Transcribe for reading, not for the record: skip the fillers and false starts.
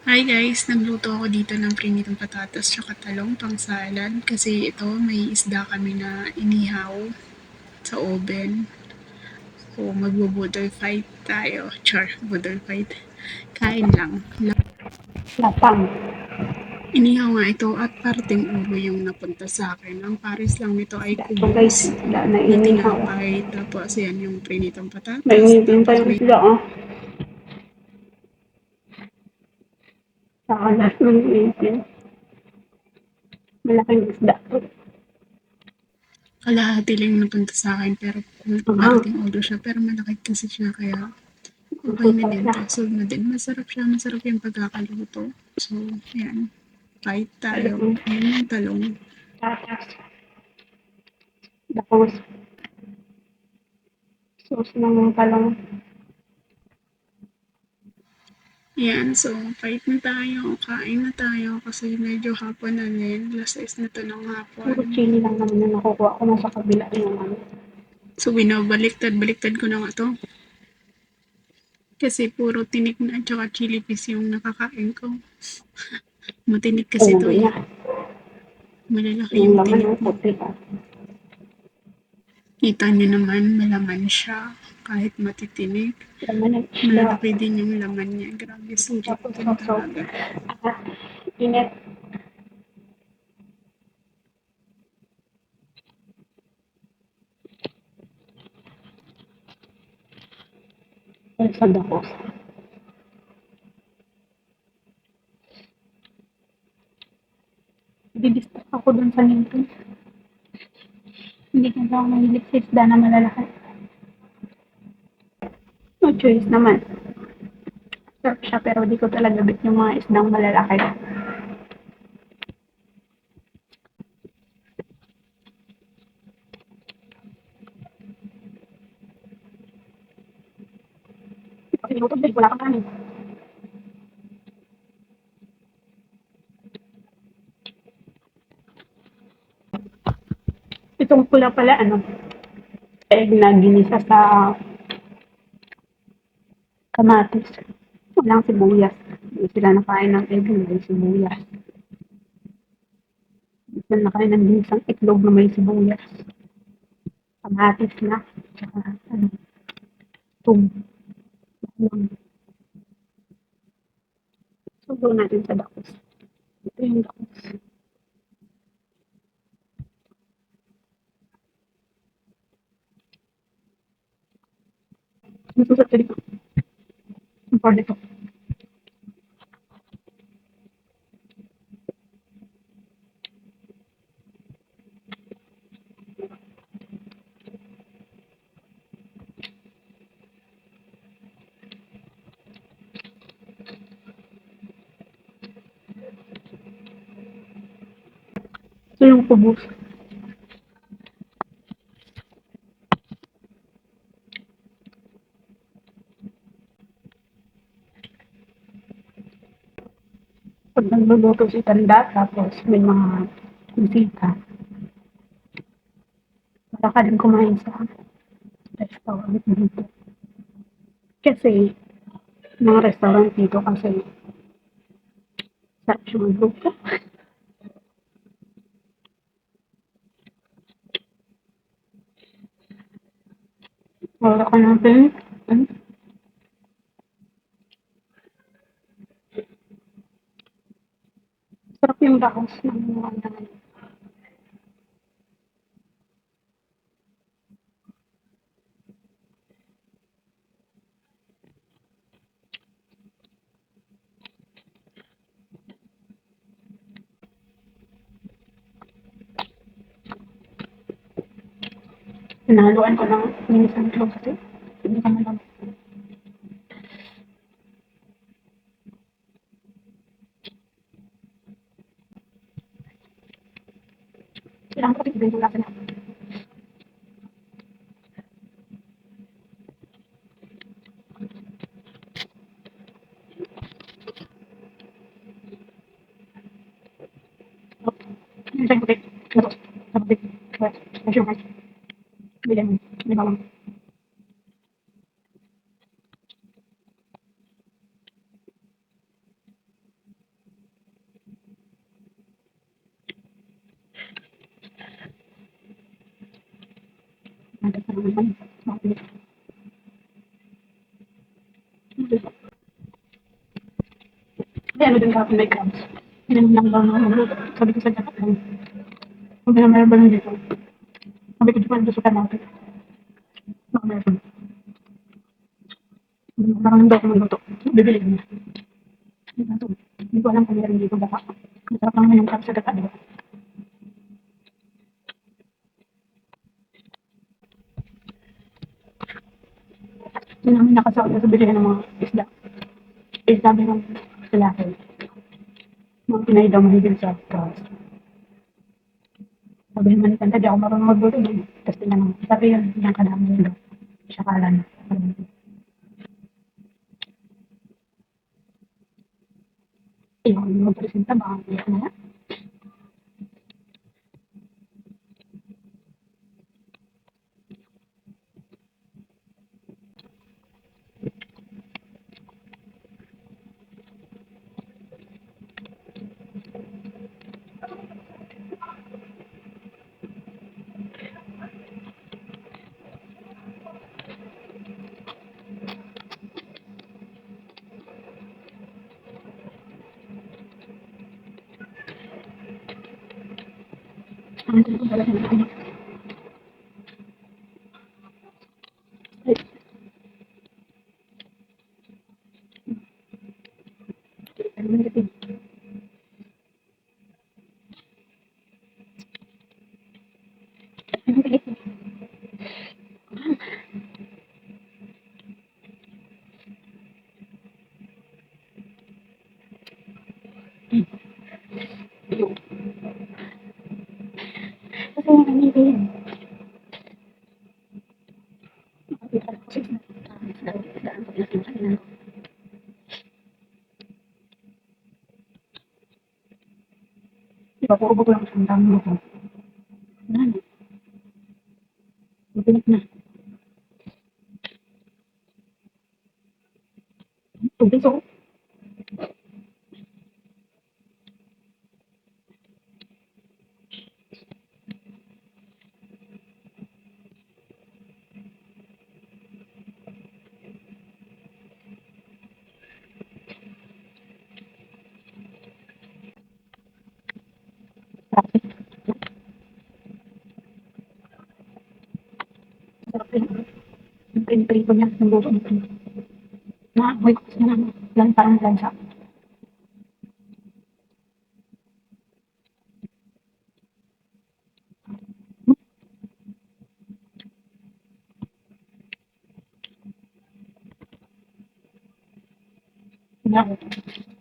Hi guys, nagluto ako dito ng prinitong patatas tsaka talong pang salad kasi ito may isda kami na inihaw sa oven. So magbo-budol fight tayo. Char, budol fight. Kain lang. Lapang. Inihaw nga ito at parting ulo yung napunta sa akin. Ang pares lang nito ay Isda to kubos guys. Isda na na inihaw. tinapay. Tapos yan yung prinitong May patatas. ngipin pa Tapos yung may isda Sakalas ng ngipin. Malaking isda to. kalahati lang yung napunta sa akin pero Anghang. parting ulo siya. Pero malaki kasi siya kaya okay na Suka din siya. to. So na din. Masarap siya. Masarap yung pagkakaluto. So, yan. Fight tayo. Talong. Ayan yung talong. Tatas. Tapos, sauce ng talong. Yan. So, fight na tayo. Kain na tayo. Kasi medyo hapon na din. Last 6 na to ng hapon. Puro chili lang naman yung nakukuha ko. Nasa kabila yung ano. So, binabaliktad-baliktad ko na nga to. Kasi puro tinik na at saka chili piece yung nakakain ko. Matinik kasi to Ulo eh. niya. Malalaki Yung yung laman tinik ng mo. puti. Kita nyo naman, malaman siya. Kahit matitinik. Laman ng isda. Malalaki din yung laman niya. Grabe, sulit Tapos, din sauce. talaga. Init. Sa dako. Didistract ako dun sa ngipin. Hindi kasi ako mahilig sa isda na malalaki. No choice naman. Sarap siya pero di ko talaga bet yung mga isdang malalaki. Pag niluto din, wala kang kanin. Itong pula pala, ano, egg na ginisa sa kamatis. Walang sibuyas. Hindi sila nakain ng egg na may sibuyas. Hindi sila nakain ng ginisang itlog na may sibuyas. Kamatis na. Tsaka, ano, tum. Subo natin sa dakos. Ito yung dakos. Masusot ka dito. Ang part dito. Ito yung kubos. Pag nagluluto si Tanda, tapos may mga bisita, para ka din kumain sa restaurant dito. Kasi, mga restaurant dito kasi sarap siya magluto. Wala ka natin. Sarap yung dahos ng mga dahon. Pinahaluan ko ng minisan clove kasi hindi ka malam. Kailangan ko tignan yung lasa niya. Minisan ko tig. Ito. Sarap tig. May sugar. May lemon. May bawang. Nagkakalat na naman. Okay. Hindi, ano din kahapon may crabs. Hindi lang daw na magluto. Sabi ko sa dapat lang. Sabi na meron ba lang dito? Sabi ko di pa sa supermarket. Baka meron. Baka lang daw ako magluto. Bibili ko na. Hindi ko alam kung meron dito baka. Masarap lang naman yung crabs sa gata, diba? Hindi namin nakasabi sa bilihan ng mga isda. Eh, sabi ng lalaki, mga Pinay daw mahilig sa crabs. Sabi naman ni Tanda, di ako marunong magluto din. Tapos tinanong, sabi yun, yung kadami yun daw. Siya kala na. Yung magpresenta, baka hindi ko na. Ang ko talaga na. Ay, ano man kasi. Ano ba ito? Kasi yung ano yun. Nakapita ko kasi daan ko natin kanina. Di ba, puro buto lang sa dami buto. Ano? Mabinig na. Tubig so. Sarap rin. Yung prito niya, yung buto nito. Naamoy ko kasi na lang parang lansa. Kaya ako.